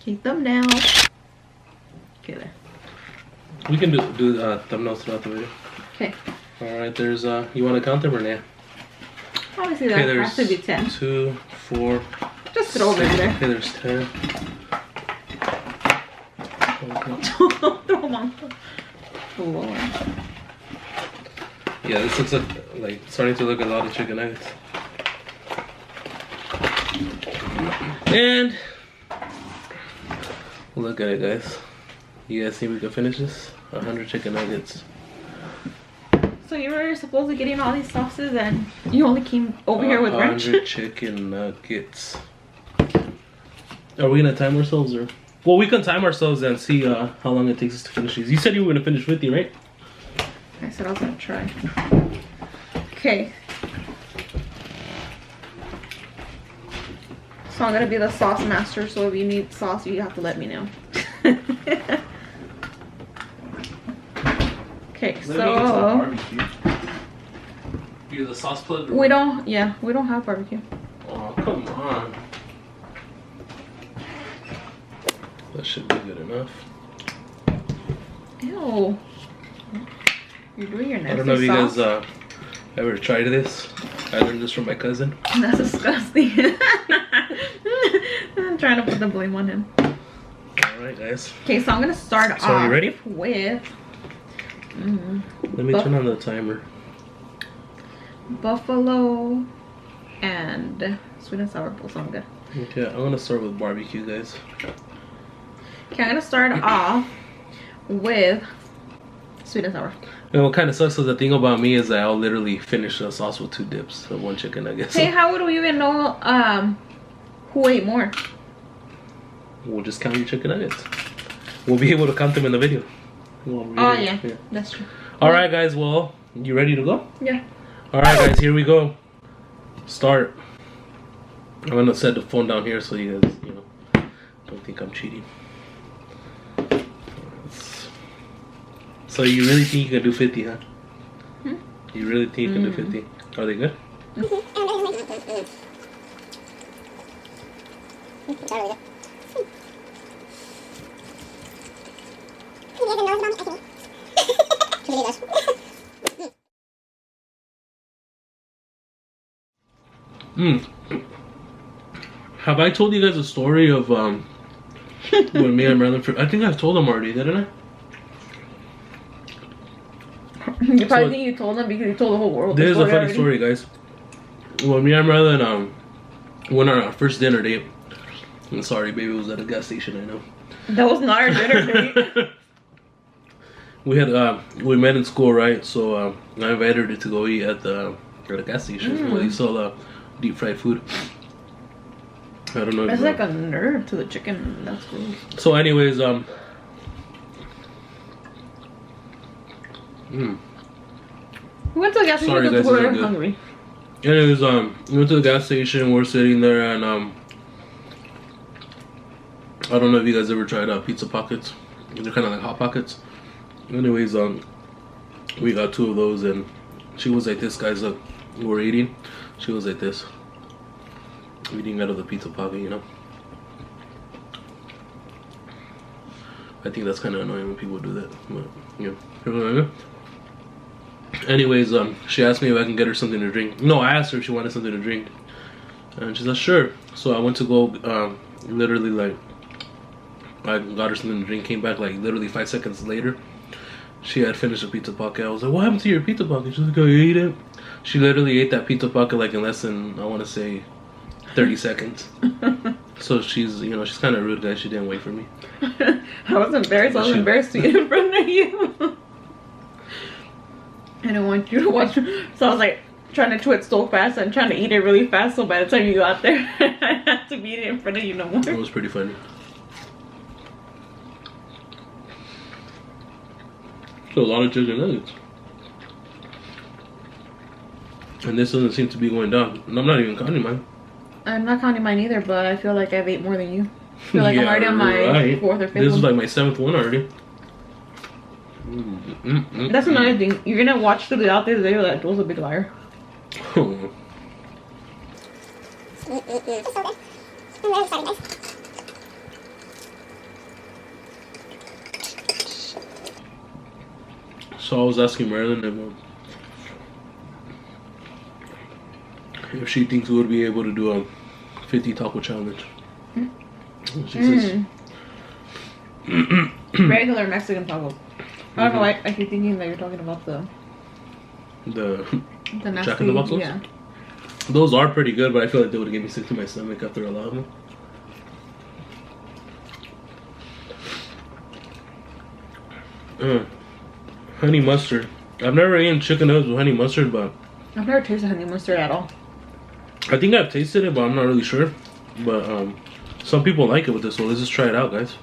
Okay, thumbnail. Okay, there. We can do thumbnails throughout the video. Okay. Alright, there's, you want to count them or nah? Obviously that has to be 10. 2, 4. Just throw them in there. Okay, there's 10. Throw them on. Lord. Yeah, this looks like starting to look a lot of chicken nuggets. And look at it, guys. You guys think we can finish this? 100 chicken nuggets. So you were supposed to get in all these sauces and you only came over here with ranch? 100 chicken nuggets. Are we gonna time ourselves or? Well, we can time ourselves and see how long it takes us to finish these. You said you were gonna finish 50, right? I said I was gonna try. Okay. So I'm gonna be the sauce master, so if you need sauce, you have to let me know. Okay, so you're the sauce plug. we don't have barbecue. Oh, come on. That should be good enough. Ew. You're doing your nasty sauce. I don't know if you guys ever tried this. I learned this from my cousin. That's disgusting. I'm trying to put the blame on him. Alright, guys. Okay, so I'm gonna start off. Are you ready? With let me turn on the timer. Buffalo and sweet and sour both sound good. Okay, I'm gonna start with barbecue, guys. Okay, I'm gonna start off with sweet and sour. And what kind of sucks is the thing about me is that I'll literally finish the sauce with 2 dips of 1 chicken nugget. Hey, how would we even know who ate more? We'll just count your chicken nuggets. We'll be able to count them in the video. Oh yeah, that's true. Alright guys, well, you ready to go? Yeah. Alright guys, here we go. Start. I'm gonna set the phone down here so you guys, don't think I'm cheating. So you really think you can do 50, huh? Hmm? You really think you can do 50? Are they good? Have I told you guys a story of when me and Marilyn? I think I've told them already, didn't I? You probably think you told them because you told the whole world. This is a funny story, guys. When me and Marilyn went on our first dinner date. I'm sorry, baby, it was at a gas station. I know. That was not our dinner date. We met in school, right? So I invited her to go eat at the gas station where they sell deep fried food. I don't know. That's like a nerve to the chicken. That's cool. So, anyways, We went to the gas station because we were hungry. Anyways, we went to the gas station. We're sitting there, and I don't know if you guys ever tried pizza pockets. They're kind of like hot pockets. Anyways, we got 2 of those, and she was like this, guys. Look, we're eating. She was like this, eating out of the pizza pocket, I think that's kind of annoying when people do that, but anyways, she asked me if I can get her something to drink. No, I asked her if she wanted something to drink, and she said sure. So I went to go, literally, like, I got her something to drink, came back like literally 5 seconds later. She had finished a pizza pocket. I was like, what happened to your pizza pocket? She's like, I ate it. She literally ate that pizza pocket like in less than, I want to say, 30 seconds. So she's, she's kind of rude, guys. She didn't wait for me. I was embarrassed. I was embarrassed to eat in front of you. I didn't want you to watch. So I was like trying to chew it so fast and trying to eat it really fast. So by the time you got there, I had to eat it in front of you no more. It was pretty funny. So a lot of chicken nuggets. And this doesn't seem to be going down. And I'm not even counting mine. I'm not counting mine either, but I feel like I've ate more than you. I feel like I'm already on my 4th or 5th. This is like my 7th one already. That's another thing. You're gonna watch throughout this video that Joel's a big liar. So I was asking Marilyn if she thinks we would be able to do a 50 taco challenge. She says regular Mexican tacos. I don't know why I keep thinking that you're talking about the nasty, Jack in the Box ones? Yeah. Those are pretty good, but I feel like they would give me sick to my stomach after a lot of them. Honey mustard. I've never eaten chicken nuggets with honey mustard, but I've never tasted honey mustard at all. I think I've tasted it, but I'm not really sure. But some people like it with this, so let's just try it out, guys.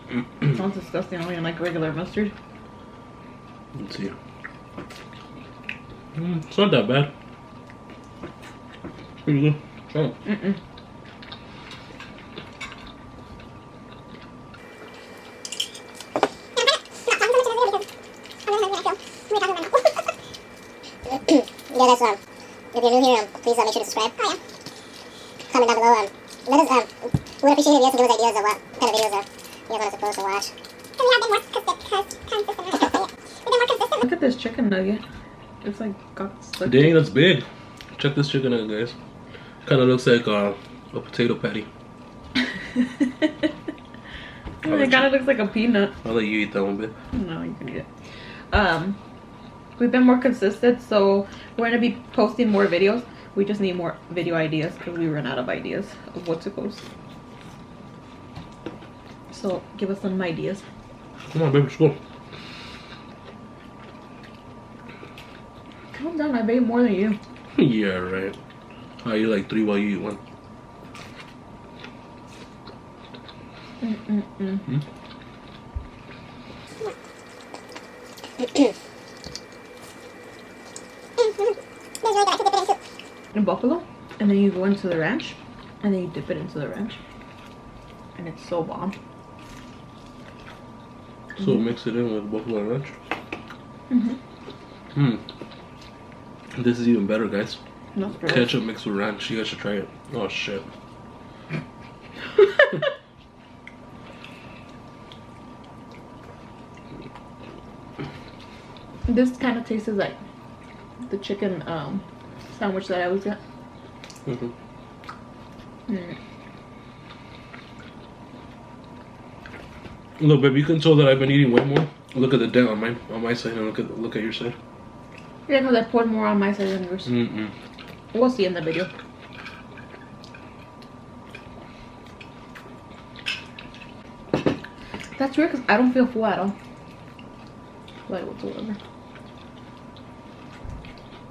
It sounds disgusting. I don't even like regular mustard. Let's see. It's not that bad. Pretty good. Try it. Yeah, guys, if you're new here, please make sure to subscribe. Oh, yeah. Comment down below. Let us, we would appreciate if you have some good ideas of what kind of videos you guys want us to post and watch. Because we have been more consistent. Look at this chicken nugget. It's like got stuck. Dang, that's big. Check this chicken out, guys. Kind of looks like a potato patty. It kind of looks like a peanut. I'll let you eat that one, babe. No, you can eat it. We've been more consistent, so we're gonna be posting more videos. We just need more video ideas because we ran out of ideas of what to post. So give us some ideas. Come on, baby, let's go. Calm down, I made more than you. Yeah, right. I eat like 3 while you eat 1. In buffalo, and then you go into the ranch, and then you dip it into the ranch, and it's so bomb. So mix it in with buffalo ranch. This is even better, guys. That's gross. Ketchup mixed with ranch. You guys should try it. Oh shit. This kind of tastes like the chicken sandwich that I always get. Look, baby, you can tell that I've been eating way more. Look at the dent on my side, and look at your side. Yeah, because I poured more on my side than yours. We'll see in the video. That's weird because I don't feel full at all. Like whatsoever.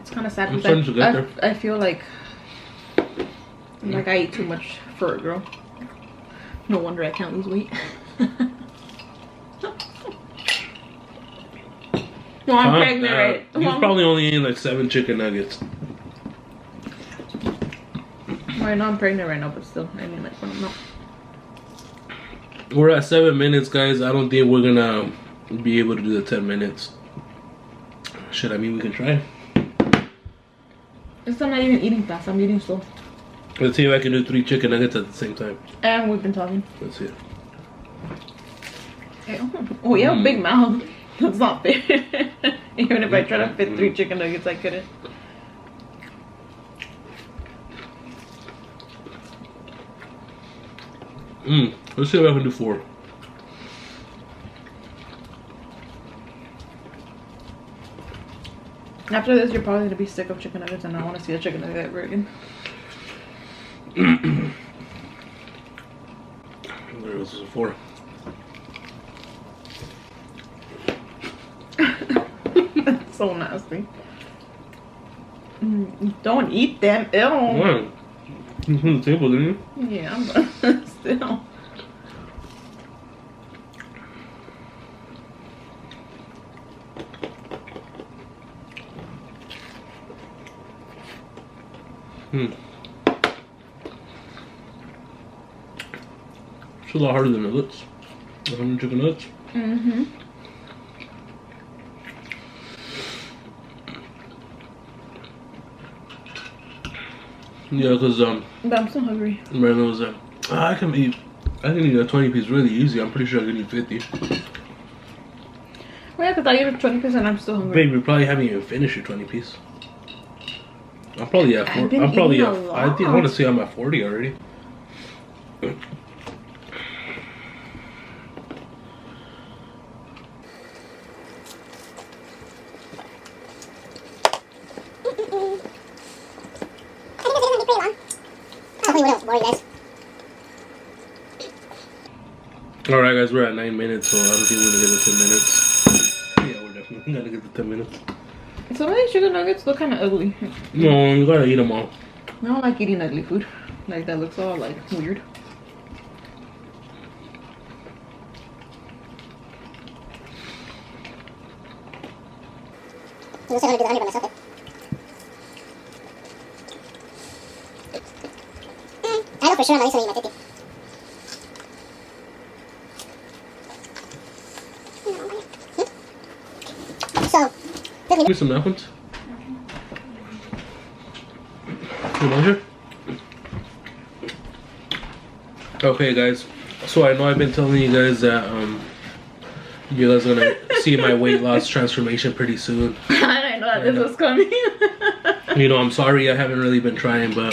It's kind of sad I'm starting to get there. I feel like I eat too much for a girl. No wonder I can't lose weight. No, I'm pregnant, right? You've probably only eaten like 7 chicken nuggets. Right now I'm pregnant right now, but still, I mean, like when I'm not. We're at 7 minutes, guys. I don't think we're gonna be able to do the 10 minutes. Shit, I mean, we can try. It's not even eating fast. I'm eating slow. Let's see if I can do 3 chicken nuggets at the same time. And we've been talking. Let's see it. Oh, you have a big mouth. That's not fair. Even if I try to fit 3 chicken nuggets, I couldn't. Let's see if I can do 4. After this, you're probably gonna be sick of chicken nuggets, and I want to see a chicken nugget ever again. There goes a 4. That's so nasty. Don't eat them. Ew. Wow. You put on the table, didn't you? Yeah, but still. It's a lot harder than it looks. 100 chicken nuggets. Yeah, because But I'm still hungry. Brandon was I can eat a 20 piece really easy. I'm pretty sure I can eat 50. Well, yeah, because I ate a 20% and I'm still hungry. Babe, you probably haven't even finished your 20 piece. I'm probably at. I've been I'm probably eating at. a I think I lot. want to say I'm at 40 already. Hopefully we don't bore you guys. Alright guys, we're at 9 minutes, so I don't think we're gonna get to 10 minutes. Yeah, we're definitely gonna get to 10 minutes. Some of these chicken nuggets look kind of ugly. No, you gotta eat them all. I don't like eating ugly food. Like that looks all like weird. You said I'm gonna do the 100 by myself. I know for sure I'm at least gonna eat my 50. So, Give me some napkins. You want here? Okay guys, so I know I've been telling you guys that you guys are gonna see my weight loss transformation pretty soon. I didn't know that this was coming. You know, I'm sorry I haven't really been trying, but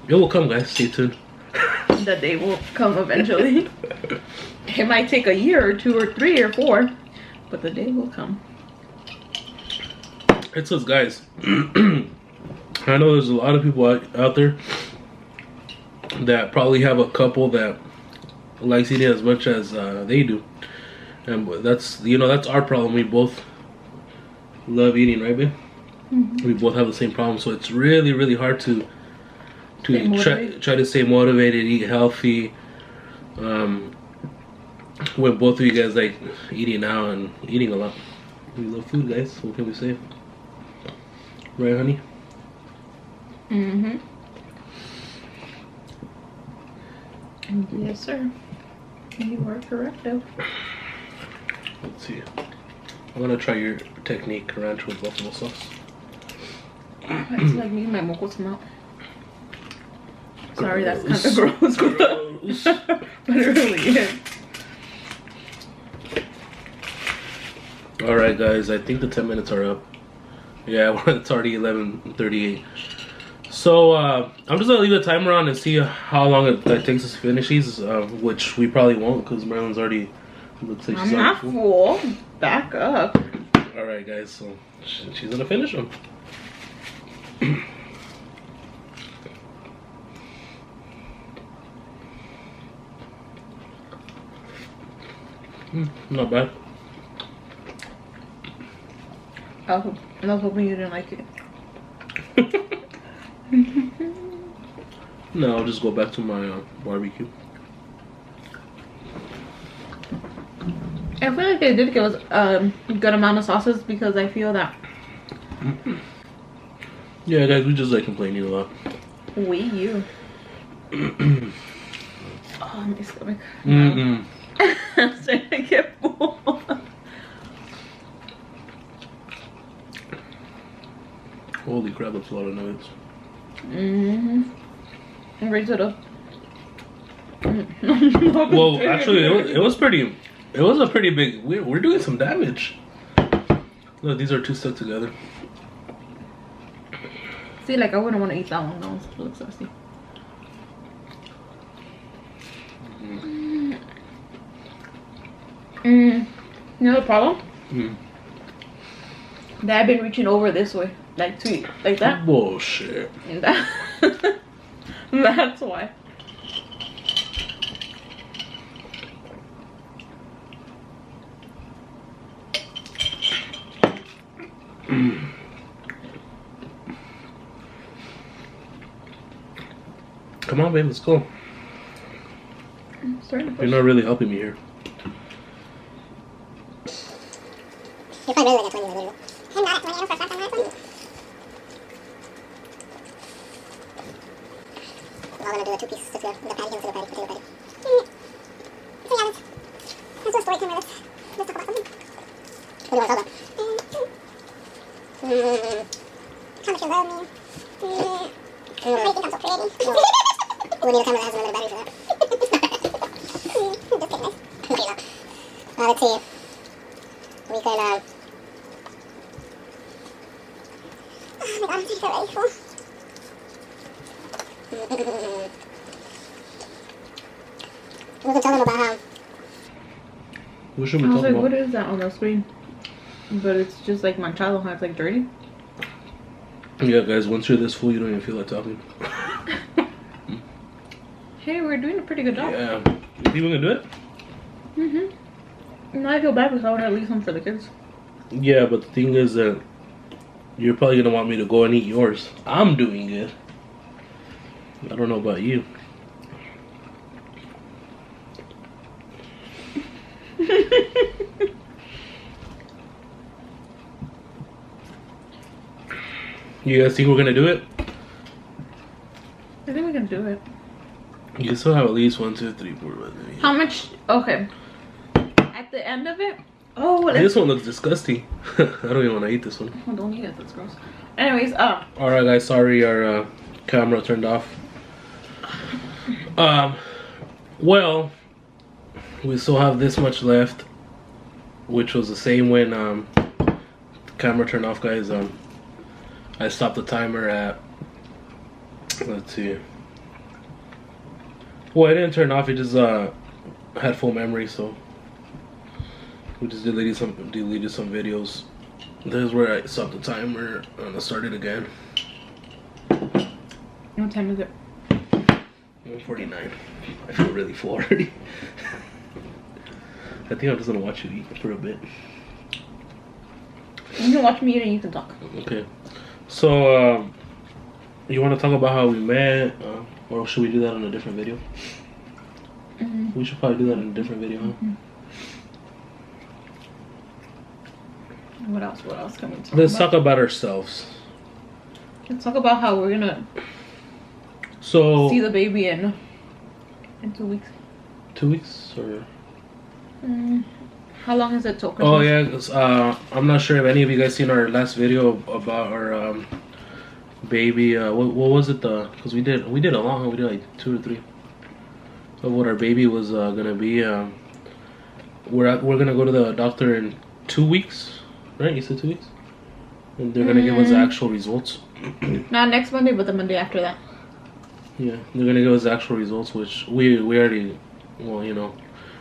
it will come guys, stay tuned. The day will come eventually. It might take a year or 2 or 3 or 4, but the day will come. It says guys, I know there's a lot of people out there that probably have a couple that likes eating as much as they do, and that's, you know, that's our problem. We both love eating, right babe? We both have the same problem, so it's really, really hard to try to stay motivated, eat healthy, when both of you guys like eating out and eating a lot. We love food, guys. What can we say? Right, honey? Mm-hmm. Yes, sir. You are correct, though. Let's see. I'm gonna try your technique, ranch with buffalo sauce. It's like me and my moco smell. Sorry, that's kind of gross. But it really is. Alright guys, I think the 10 minutes are up. Yeah, it's already 11:38. So I'm just gonna leave the timer on and see how long it takes us to finish these, which we probably won't because Marilyn's already, looks like she's I'm not full. Back up. Alright guys, so she's gonna finish them. Not bad. I was hoping you didn't like it. No, I'll just go back to my barbecue. I feel like they did give us a good amount of sauces because I feel that Yeah, guys, we just like complaining a lot. you. Oh, my stomach. Mm-mm. I'm starting to get full. Holy crap, that's a lot of nuggets. Raise it up. Well, actually, it was pretty. It was a pretty big. We're doing some damage. Look, these are two stuck together. See, like I wouldn't want to eat that one. That one looks nasty. You know the problem? That I've been reaching over this way, like to eat, like that. Bullshit. And that. That's why. Come on, babe, let's go. You're not really helping me here. you're probably really like a 20 literally. I'm not at 20, I'm for a fact I'm not at 20. We're all gonna do a 2-piece together. The patty, potato patty, potato patty. So yeah, let's do a story time. Let's talk about something. What do you want to talk about? How much you love me. Why do you think I'm so pretty? We need a camera that has another battery for that. Just kidding, guys. Okay, no. let's see. We can, oh my god, I'm so ready for. We can tell them about how. What should we I was talk like, about? what is that on the screen? But it's just like manchado, huh? It's like dirty. Yeah, guys, once you're this full, you don't even feel like talking. Hey, we're doing a pretty good job. Yeah. You think we can do it? No, I feel bad because I want to leave some for the kids. Yeah, but the thing is that you're probably gonna want me to go and eat yours. I'm doing it. I don't know about you. You guys think we're gonna do it? I think we can do it. You still have at least 1, 2, 3, 4, 5, 6. How much? Okay. At the end of it. Oh, This one looks disgusting. I don't even want to eat this one. Oh, don't eat it. That's gross. Anyways, Alright, guys. Sorry, our camera turned off. Well, we still have this much left, which was the same when the camera turned off, guys. I stopped the timer at, let's see. Well, it didn't turn off. It just had full memory, so we just deleted some videos. This is where I stopped the timer and I started again. what time is it? 1:49. I feel really full already. I think I'm just gonna watch you eat for a bit. You can watch me eat and you can talk. Okay. So, you want to talk about how we met, or should we do that in a different video? We should probably do that in a different video, huh? What else? What else can we talk Let's about? talk about ourselves. Let's talk about how we're gonna So, see the baby in 2 weeks. 2 weeks or? How long is it till Christmas? Oh yeah, 'cause, I'm not sure if any of you guys seen our last video about our baby. What was it? Because we did a long. We did like 2 or 3 of what our baby was gonna be. We're gonna go to the doctor in 2 weeks, right? You said 2 weeks, and they're gonna give us the actual results. Not next Monday, but the Monday after that. Yeah, they're gonna give us the actual results, which we already, well, you know,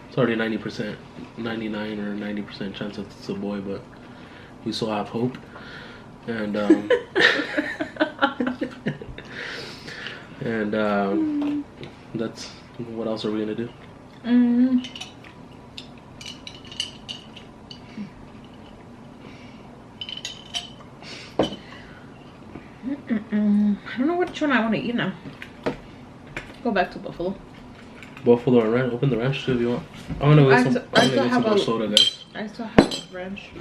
it's already 90%, 99 or 90% chance that it's a boy, but we still have hope. And and that's, what else are we gonna do? I don't know which one I want to eat now. Go back to Buffalo. Buffalo or ranch? Open the ranch too if you want. I'm gonna get some more soda, guys. I still have a ranch.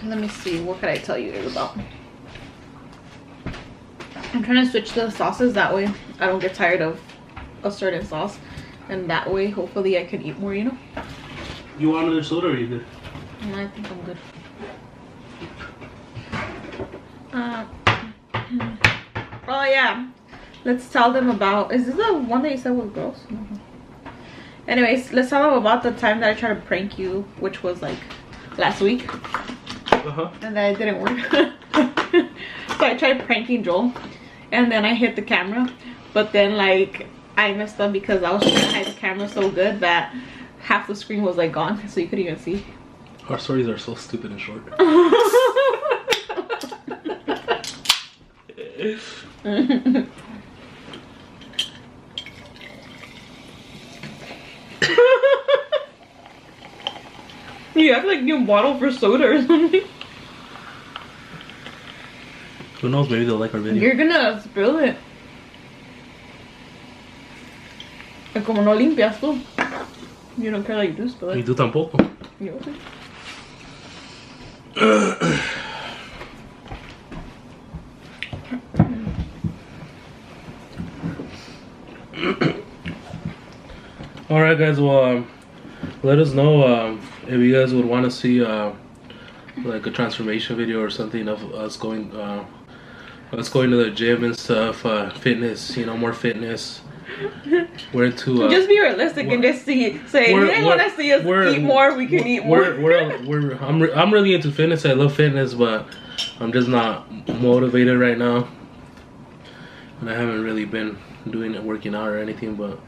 Let me see. What could I tell you guys about? I'm trying to switch the sauces. That way I don't get tired of a certain sauce. And that way, hopefully, I can eat more, you know? You want another soda or are you good? I think I'm good. Oh, yeah. Let's tell them about... Is this the one that you said was gross? No. Anyways, let's tell them about the time that I tried to prank you, which was like last week. And then it didn't work. So I tried pranking Joel, and then I hit the camera, but then like I messed up because I was trying to hide the camera so good that half the screen was like gone, so you couldn't even see. Our stories are so stupid and short. You act like you bottle for soda or something. Who knows, maybe they'll like our video. You're gonna spill it. And como no limpias tú. You don't care that you do spill Y it. tú tampoco. Yo sí. Alright guys, well, let us know if you guys would want to see like a transformation video or something of us going to the gym and stuff, fitness, you know, more fitness, We're to just be realistic and just say if you didn't want to see us eat more, we can eat more. I'm really into fitness. I love fitness, but I'm just not motivated right now, and I haven't really been doing it, working out or anything. But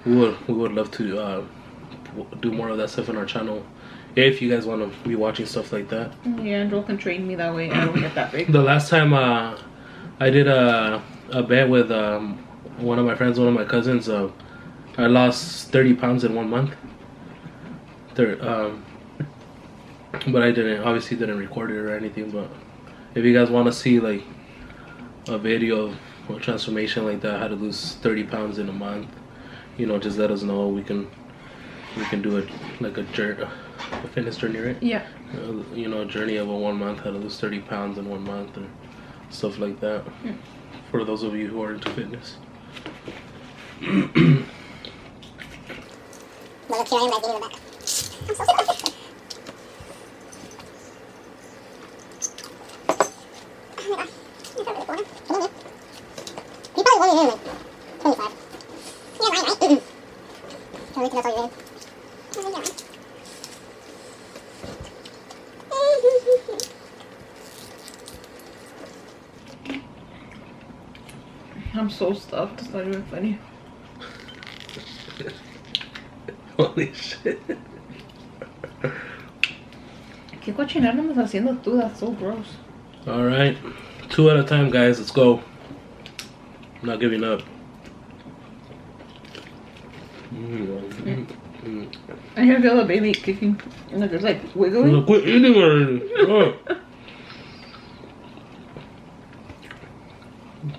we would love to do more of that stuff on our channel. If you guys want to be watching stuff like that. Yeah, and Joel can train me that way. I don't get that big. The last time I did a bet with one of my friends, one of my cousins. I lost 30 pounds in 1 month. But I obviously didn't record it or anything. But if you guys want to see like a video of a transformation like that, how to lose 30 pounds in a month, you know, just let us know. We can do it like a fitness journey, right? Yeah. You know, a journey of a 1 month, how to lose 30 pounds in 1 month or stuff like that. For those of you who are into fitness. Well, look, here I am, guys, getting the back. I'm so sorry. Oh my gosh. You're so really bored. Come on, you probably won't even like 25. You're right, right? Can't wait till that's all you're in. Oh, you're right. I'm so stuffed. It's not even funny. Holy shit. ¿Qué cochinada me estás haciendo tú? That's so gross. Alright. 2 at a time, guys. Let's go. I'm not giving up. I can feel the baby kicking. Like it's like wiggling. Look, quit eating already. Oh.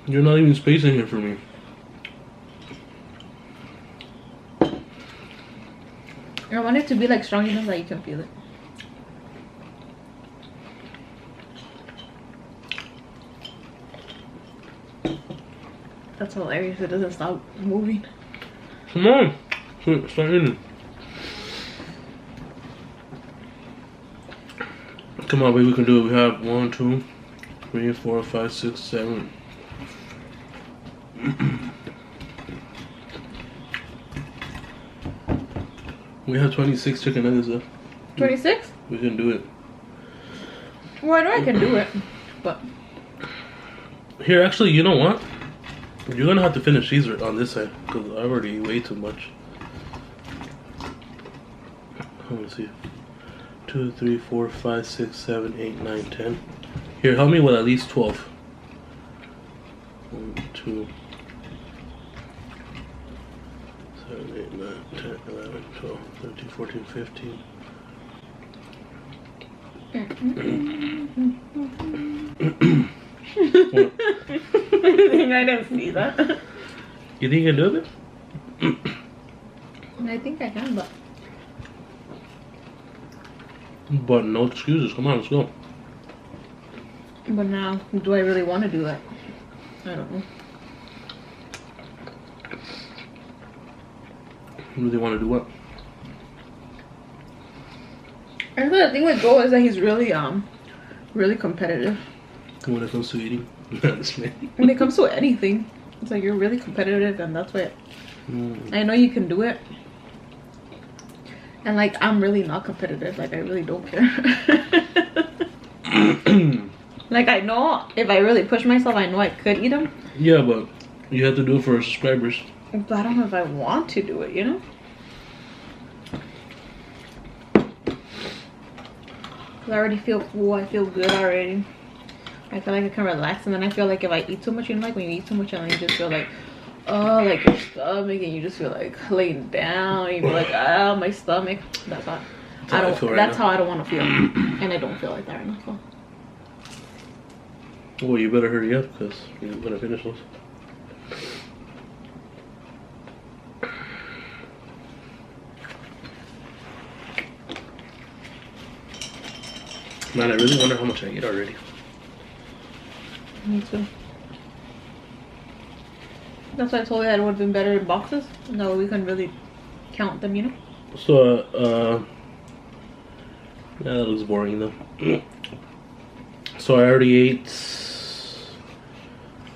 You're not even spacing here for me. I want it to be like strong enough that you can feel it. That's hilarious. It doesn't stop moving. Come on. Start eating. Come on, baby. We can do it. We have 1, 2, 3, 4, 5, 6, 7. We have 26 chicken nuggets left. 26? We can do it. Well, I know I can do it, but Here, actually, you know what? You're gonna have to finish these on this side because I already ate way too much. Let me see. 2, 3, 4, 5, 6, 7, 8, 9, 10. Here, help me with at least 12. 1, 2, 7, 8, 9, 10, 11, 12, 13, 14, 15. I didn't see that. You think you can do it? I think I can, But no excuses. Come on, let's go. but now, do I really want to do that? I don't know. You really want to do what? I think the thing with Joel is that he's really really competitive. When it comes to eating? When it comes to anything, it's like you're really competitive, and that's why I know you can do it. And like I'm really not competitive. Like I really don't care. Like I know if I really push myself, I know I could eat them. Yeah, but you have to do it for our subscribers. But I don't know if I want to do it, you know? Cause I already feel full. I feel good already. I feel like I can relax, and then I feel like if I eat too much, you know, like when you eat too much and then you just feel like, oh, like your stomach, and you just feel like laying down. You feel like, oh, my stomach. That's how I don't. That's how I don't want to feel, and I don't feel like that right now. So. Well, you better hurry up because you're gonna finish those. Man, I really wonder how much I ate already. Me too. That's why I told you that it would have been better in boxes. No, we can really count them, you know? So, yeah, that looks boring though. So I already ate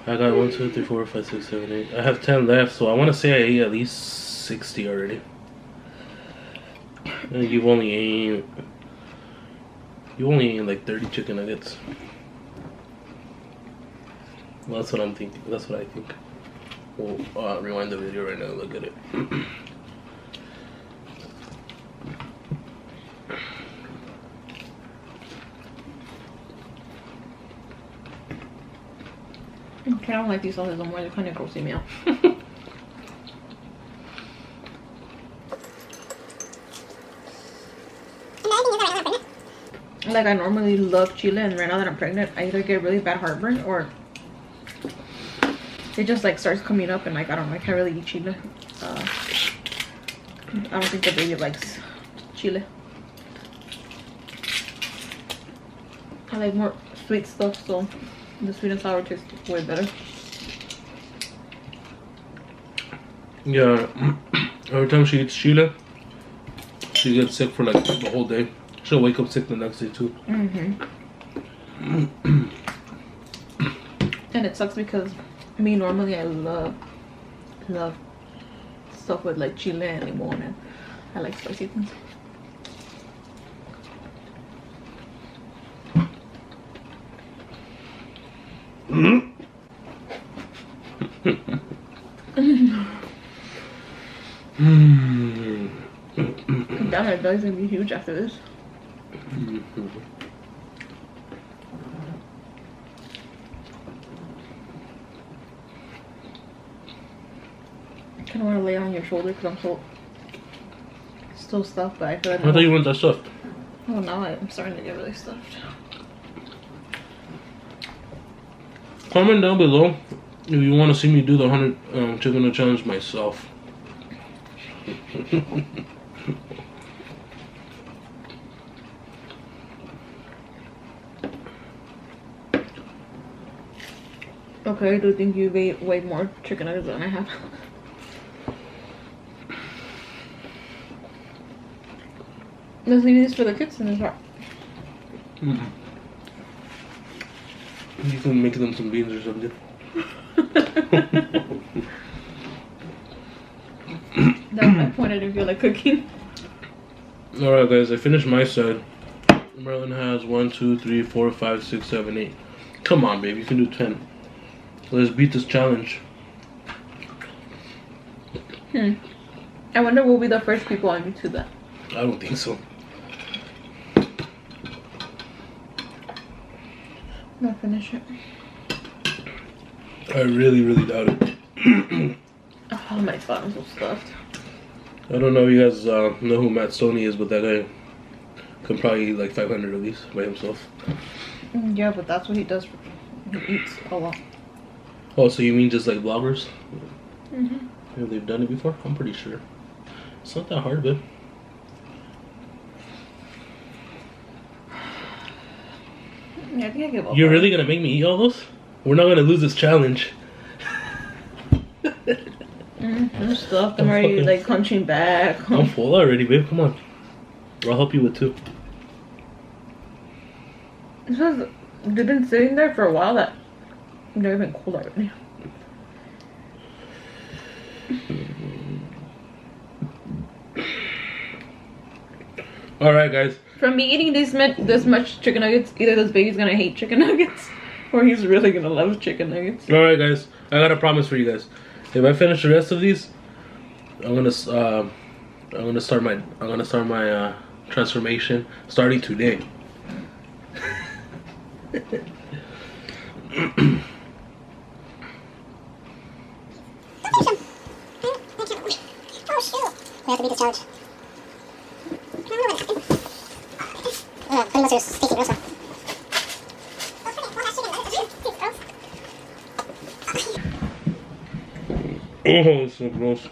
I got 1, 2, 3, 4, 5, 6, 7, 8. I have 10 left, so I want to say I ate at least 60 already. And you've only eaten like 30 chicken nuggets. Well, that's what I'm thinking. That's what I think. We'll rewind the video right now and look at it. Okay, I don't like these sauces anymore. They're kind of grossing me out. Like, I normally love chile, and right now that I'm pregnant, I either get really bad heartburn or it just like starts coming up, and like, I don't know, I can't really eat chile. I don't think the baby likes chile. I like more sweet stuff, so the sweet and sour tastes way better. Yeah, every time she eats chile, she gets sick for like the whole day. She'll wake up sick the next day too. And it sucks because me normally I love stuff with like chile and limon, and I like spicy things. Damn, my belly's gonna be huge after this. I kind of want to lay on your shoulder because I'm still stuffed, but I feel like I thought you weren't that stuffed. oh, now I'm starting to get really stuffed. Comment down below if you want to see me do the 100 chicken nugget challenge myself. Okay, I do think you ate way more chicken nuggets than I have. Let's leave this for the kids in this part. You can make them some beans or something. That's my point. I didn't feel like cooking. Alright guys, I finished my side. Merlin has 1, 2, 3, 4, 5, 6, 7, 8. Come on baby, you can do 10. Let's beat this challenge. I wonder we'll be the first people on YouTube that. I don't think so. I'll finish it. I really doubt it. Oh my god, I'm so stuffed. I don't know if you guys know who Matt Stoney is, but that guy can probably eat like 500 of these by himself. Yeah, but that's what he does. He eats a lot. Oh, so you mean just like vloggers? Mm-hmm. Have they done it before? I'm pretty sure. It's not that hard, babe. Yeah, I think I give up. You're really gonna make me eat all those? We're not gonna lose this challenge. I'm stuffed. I'm already like hunching back. I'm full already, babe. Come on. I'll help you with 2. Because they've been sitting there for a while that they're even cold already. Alright, guys. From me eating this much chicken nuggets, either this baby's gonna hate chicken nuggets or he's really gonna love chicken nuggets. Alright, guys. I got a promise for you guys. If I finish the rest of these, I'm gonna start my transformation starting today. Oh shoot! We have to beat this challenge. Pretty much just sticky gross. Oh, it's so gross.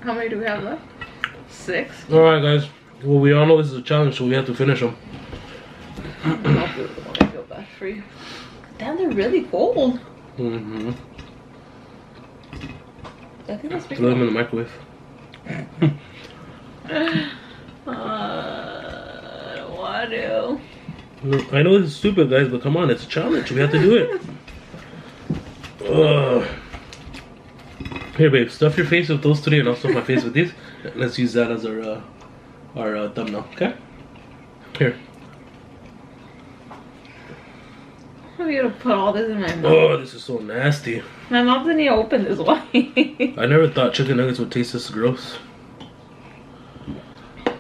How many do we have left? 6. Alright, guys. Well, we all know this is a challenge, so we have to finish them. I'll do the one I feel bad for you. Damn, they're really cold. Mm-hmm. I think that's Put them in the microwave. I don't want to. I know this is stupid, guys, but come on, it's a challenge. We have to do it. Ugh. Here, babe, stuff your face with those three, and I'll stuff my face with these. Let's use that as our thumbnail, okay? Here. I'm gonna put all this in my mouth. Oh, this is so nasty. My mouth didn't even open this way. I never thought chicken nuggets would taste this gross.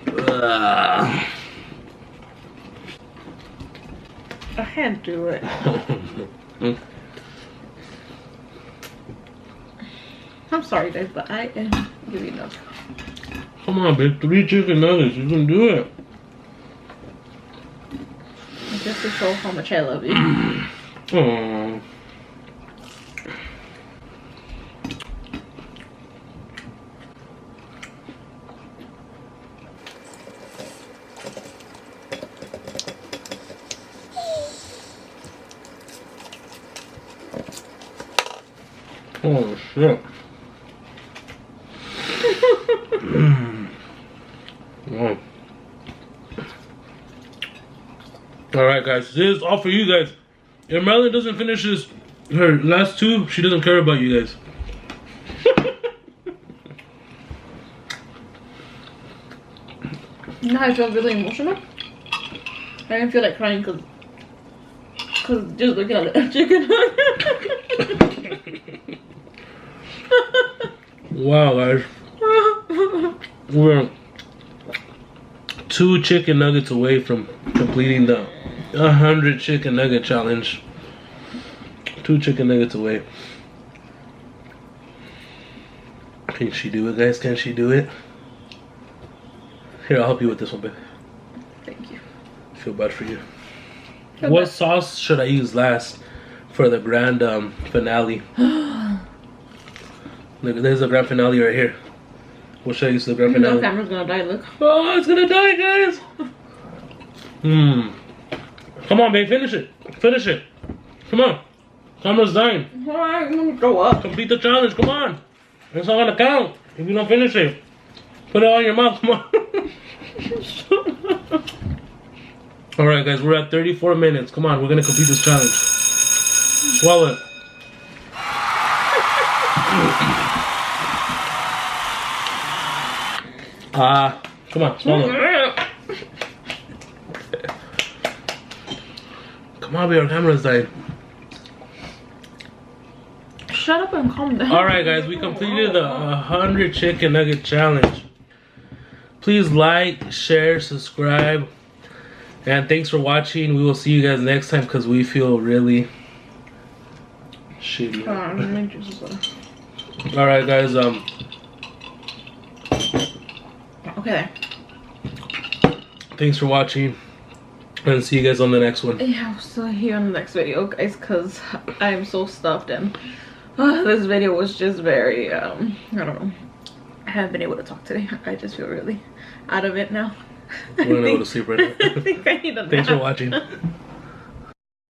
Ugh. I can't do it. I'm sorry, guys, but I am giving up. Come on, babe. 3 chicken nuggets. You can do it. Just to show how much I love you. Aww. Oh shit. Wow. Alright guys, this is all for you guys. If Marilyn doesn't finish her last 2, she doesn't care about you guys. You know how I feel really emotional? I didn't feel like crying because just looking at the chicken. Wow guys. We're 2 chicken nuggets away from completing the 100 chicken nugget challenge. 2 chicken nuggets away. Can she do it, guys? Can she do it? Here, I'll help you with this one, babe. Thank you. I feel bad for you. Feel What bad. sauce should I use last for the grand finale? Look, there's the grand finale right here. What should I use for the grand The finale? camera's gonna die, look. Oh, it's gonna die, guys! Come on, babe, finish it. Finish it. Come on. Camera's dying. Alright, I'm gonna throw up. Complete the challenge, come on. It's not gonna count if you don't finish it. Put it on your mouth, come on. Alright, guys, we're at 34 minutes. Come on, we're gonna complete this challenge. Swallow it. Come on, swallow it. Come on, babe, our camera's dying. Shut up and calm down. Alright guys, we completed the 100 chicken nugget challenge. Please like, share, subscribe, and thanks for watching. We will see you guys next time because we feel really shitty. Alright guys, Okay. thanks for watching and see you guys on the next one. Yeah, I'll see you in the next video, guys, because I'm so stuffed and this video was just very, I don't know. I haven't been able to talk today. I just feel really out of it now. We're gonna go to sleep right now. I think I need a nap. Thanks for watching.